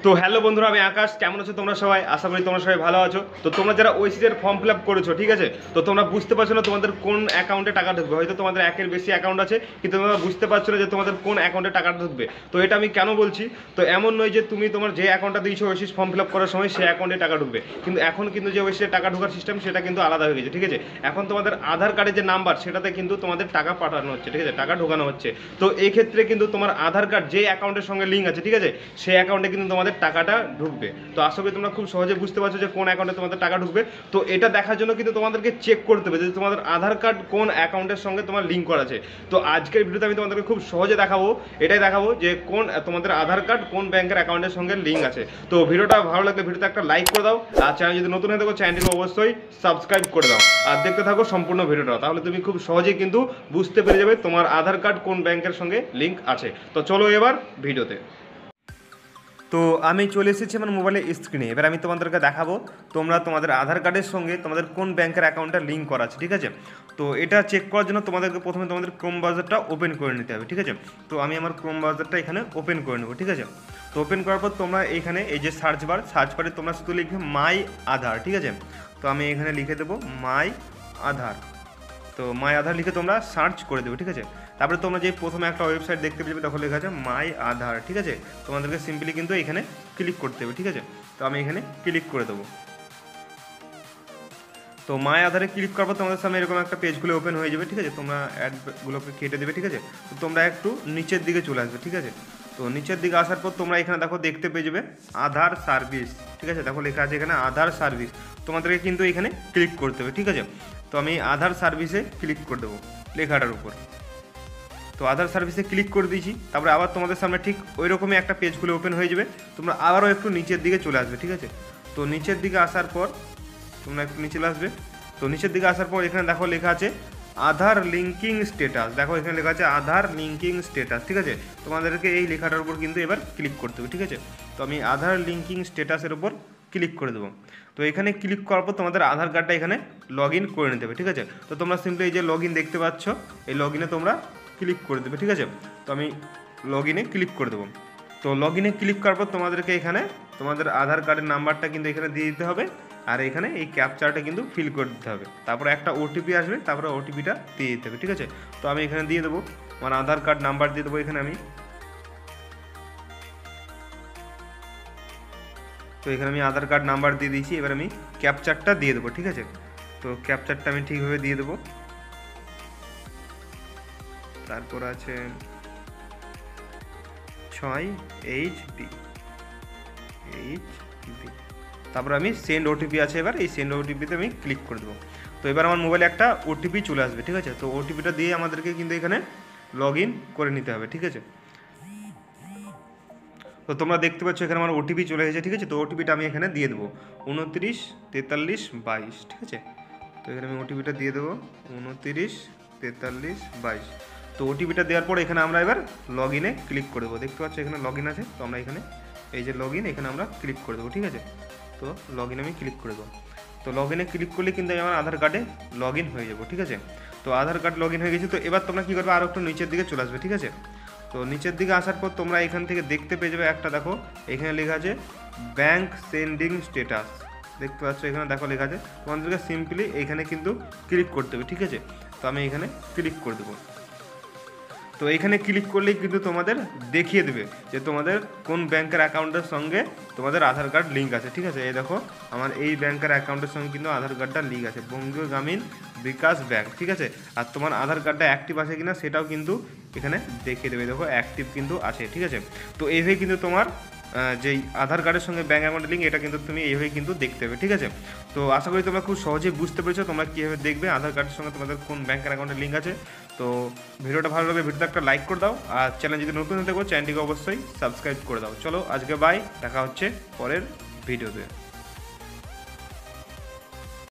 তো হ্যালো বন্ধুরা, আমি আকাশ। কেমন আছো তোমরা সবাই? আশা করি তোমরা সবাই ভালো আছো। তো তোমরা যারা ওয়েসিসের ফর্ম ফিল আপ করেছো, ঠিক আছে, তো তোমরা বুঝতে পারছো না তোমাদের কোন অ্যাকাউন্টে টাকা ঢুকবে। হয়তো তোমাদের একের বেশি অ্যাকাউন্ট আছে, কিন্তু তোমরা বুঝতে পারছো না যে তোমাদের কোন অ্যাকাউন্টে টাকা ঢুকবে। তো এটা আমি কেন বলছি, তো এমন নয় যে তুমি তোমার যে অ্যাকাউন্টটা দিয়েছো ওয়েসিস ফর্ম ফিল আপ করার সময় সেই অ্যাকাউন্টে টাকা ঢুকবে, কিন্তু এখন কিন্তু যে ওয়েসিসের টাকা ঢোকার সিস্টেম সেটা কিন্তু আলাদা হয়ে গেছে, ঠিক আছে। এখন তোমাদের আধার কার্ডের যে নাম্বার সেটাতে কিন্তু তোমাদের টাকা পাঠানো হচ্ছে, ঠিক আছে, টাকা ঢোকানো হচ্ছে। তো এই ক্ষেত্রে কিন্তু তোমার আধার কার্ড যে অ্যাকাউন্টের সঙ্গে লিঙ্ক আছে, ঠিক আছে, সেই অ্যাকাউন্টে কিন্তু তোমাদের টাকাটা ঢুকবে। তো আশা করি তোমরা খুব সহজে বুঝতে পারছো যে কোন অ্যাকাউন্টে তোমাদের টাকা ঢুকবে। তো এটা দেখার জন্য কিন্তু তোমাদেরকে চেক করতে হবে যে তোমাদের আধার কার্ড কোন অ্যাকাউন্টের সঙ্গে তোমার লিঙ্ক করা আছে। তো আজকের ভিডিওতে আমি তোমাদেরকে খুব সহজে দেখাবো, এটাই দেখাবো যে কোন তোমাদের আধার কার্ড কোন ব্যাংকের অ্যাকাউন্টের সঙ্গে লিঙ্ক আছে। তো ভিডিওটা ভালো লাগলে ভিডিওতে একটা লাইক করে দাও, আর চ্যানেল যদি নতুন হয়ে থাকো চ্যানেলটিকে অবশ্যই সাবস্ক্রাইব করে দাও, আর দেখতে থাকো সম্পূর্ণ ভিডিওটা। তাহলে তুমি খুব সহজেই কিন্তু বুঝতে পেরে যাবে তোমার আধার কার্ড কোন ব্যাংকের সঙ্গে লিঙ্ক আছে। তো চলো এবার ভিডিওতে। তো আমি চলে এসেছি আমার মোবাইলের স্ক্রিনে। এবার আমি তোমাদেরকে দেখাবো তোমরা তোমাদের আধার কার্ডের সঙ্গে তোমাদের কোন ব্যাংকের অ্যাকাউন্টটা লিঙ্ক করা আছে, ঠিক আছে। তো এটা চেক করার জন্য তোমাদেরকে প্রথমে তোমাদের ক্রোম ব্রাউজারটা ওপেন করে নিতে হবে, ঠিক আছে। তো আমি আমার ক্রোম ব্রাউজারটা এখানে ওপেন করে নেবো, ঠিক আছে। তো ওপেন করার পর তোমরা এখানে এই যে সার্চ বারে তোমরা শুধু লিখবে মাই আধার, ঠিক আছে। তো আমি এখানে লিখে দেবো মাই আধার। তো মাই আধার লিখে তোমরা সার্চ করে দেবে, ঠিক আছে। তারপরে তোমরা যে প্রথমে একটা ওয়েবসাইট দেখতে পেয়ে যাবে, তখন লেখা আছে মাই আধার, ঠিক আছে। তোমাদেরকে সিম্পলি কিন্তু এখানে ক্লিক করতে হবে, ঠিক আছে। তো আমি এখানে ক্লিক করে দেবো। তো মাই আধারে ক্লিক করার পর তোমাদের সামনে এরকম একটা পেজগুলো ওপেন হয়ে যাবে, ঠিক আছে। তোমরা অ্যাডগুলোকে কেটে দেবে, ঠিক আছে। তো তোমরা একটু নিচের দিকে চলে আসবে, ঠিক আছে। তো নিচের দিকে আসার পর তোমরা এখানে দেখো দেখতে পেয়ে যাবে আধার সার্ভিস, ঠিক আছে। দেখো লেখা আছে এখানে আধার সার্ভিস। তোমাদেরকে কিন্তু এখানে ক্লিক করতে হবে, ঠিক আছে। তো আমি আধার সার্ভিসে ক্লিক করে দেবো লেখাটার উপর। তো আধার সার্ভিসে ক্লিক করে দিয়েছি। তারপরে আবার তোমাদের সামনে ঠিক ওই রকমই একটা পেজগুলো ওপেন হয়ে যাবে। তোমরা আবারও একটু নিচের দিকে চলে আসবে, ঠিক আছে। তো নিচের দিকে আসার পর তোমরা একটু নিচে আসবে। তো নিচের দিকে আসার পর এখানে দেখো লেখা আছে আধার লিঙ্কিং স্ট্যাটাস। দেখো এখানে লেখা আছে আধার লিঙ্কিং স্ট্যাটাস, ঠিক আছে। তোমাদেরকে এই লেখাটার উপর কিন্তু এবার ক্লিক করতে হবে, ঠিক আছে। তো আমি আধার লিঙ্কিং স্ট্যাটাসের উপর ক্লিক করে দেবো। তো এখানে ক্লিক করার পর তোমাদের আধার কার্ডটা এখানে লগ ইন করে নিতে হবে, ঠিক আছে। তো তোমরা সিম্পলি এই যে লগ ইন দেখতে পাচ্ছ, এই লগ ইনে তোমরা ক্লিক করে দেবে, ঠিক আছে। তো আমি লগ ইনে ক্লিক করে দেবো। তো লগ ইনে ক্লিক করার পর তোমাদেরকে এখানে তোমাদের আধার কার্ডের নাম্বারটা কিন্তু এখানে দিয়ে দিতে হবে, আর এখানে এই ক্যাপচারটা কিন্তু ফিল করে দিতে হবে। তারপরে একটা ওটিপি আসবে, তারপরে ওটিপিটা দিয়ে দিতে হবে, ঠিক আছে। তো আমি এখানে দিয়ে দেবো আমার আধার কার্ড নাম্বার দিয়ে দেবো এখানে আমি। তো এখানে আমি আধার কার্ড নাম্বার দিয়ে দিয়েছি। এবার আমি ক্যাপচারটা দিয়ে দেবো, ঠিক আছে। তো ক্যাপচারটা আমি ঠিকভাবে দিয়ে দেবো। তারপর আছে 6HB। তারপর আমি সেন্ড ওটিপি আছে, এবার এই সেন্ড ওটিপিতে আমি ক্লিক করে দেবো। তো এবার আমার মোবাইলে একটা ওটিপি চলে আসবে, ঠিক আছে। তো ওটিপিটা দিয়ে আমাদেরকে কিন্তু এখানে লগ ইন করে নিতে হবে, ঠিক আছে। তো তোমরা দেখতে পাচ্ছ এখানে আমার ওটিপি চলে এসেছে, ঠিক আছে। তো ওটিপিটা আমি এখানে দিয়ে দেবো 29 43 22, ঠিক আছে। তো এখানে আমি ওটিপিটা দিয়ে দেবো 29 43 22। তো ওটিপিটা দেওয়ার পর এখানে আমরা এবার লগ ইনে ক্লিক করে দেবো। দেখতে পাচ্ছ এখানে লগ ইন আছে। তো আমরা এখানে এই যে লগ ইন, এখানে আমরা ক্লিক করে দেবো, ঠিক আছে। তো লগ ইনে আমি ক্লিক করে দেবো। তো লগ ইনে ক্লিক করলে কিন্তু আমি আমার আধার কার্ডে লগ ইন হয়ে যাবো, ঠিক আছে। তো আধার কার্ড লগ ইন হয়ে গেছে। তো এবার তোমরা কী করবে, আরও একটু নিচের দিকে চলে আসবে, ঠিক আছে। তো নিচের দিকে আসার পর তোমরা এখান থেকে দেখতে পেয়ে যাবে একটা, দেখো এখানে লেখা আছে ব্যাংক সেন্ডিং স্ট্যাটাস। দেখতে পাচ্ছ এখানে দেখো লেখা আছে। তোমাদেরকে সিম্পলি এইখানে কিন্তু ক্লিক করতে হবে, ঠিক আছে। তো আমি এখানে ক্লিক করে দেবো। তো এইখানে ক্লিক করলেই কিন্তু তোমাদের দেখিয়ে দেবে যে তোমাদের কোন ব্যাংকের অ্যাকাউন্টের সঙ্গে তোমাদের আধার কার্ড লিঙ্ক আছে, ঠিক আছে। এই দেখো আমার এই ব্যাংকের অ্যাকাউন্টের সঙ্গে কিন্তু আধার কার্ডটা লিঙ্ক আছে, বঙ্গীয় গ্রামীণ বিকাশ ব্যাংক, ঠিক আছে। আর তোমার আধার কার্ডটা অ্যাক্টিভ আছে কিনা সেটাও কিন্তু এখানে দেখিয়ে দেবে। দেখো অ্যাক্টিভ কিন্তু আছে, ঠিক আছে। তো এইভাবে কিন্তু তোমার যেই আধার কার্ডের সঙ্গে ব্যাঙ্ক অ্যাকাউন্টের লিঙ্ক, এটা কিন্তু তুমি এইভাবে কিন্তু দেখতে হবে, ঠিক আছে। তো আশা করি তোমরা খুব সহজেই বুঝতে পেরেছো তোমরা কীভাবে দেখবে আধার কার্ডের সঙ্গে তোমাদের কোন ব্যাঙ্কের অ্যাকাউন্টের লিঙ্ক আছে। তো ভিডিওটা ভালো লাগবে, ভিডিওতে একটা লাইক করে দাও, আর চ্যানেল যদি নতুন হতে থাকো চ্যানেলটিকে অবশ্যই সাবস্ক্রাইব করে দাও। চলো আজকে বাই, দেখা হচ্ছে পরের ভিডিওতে।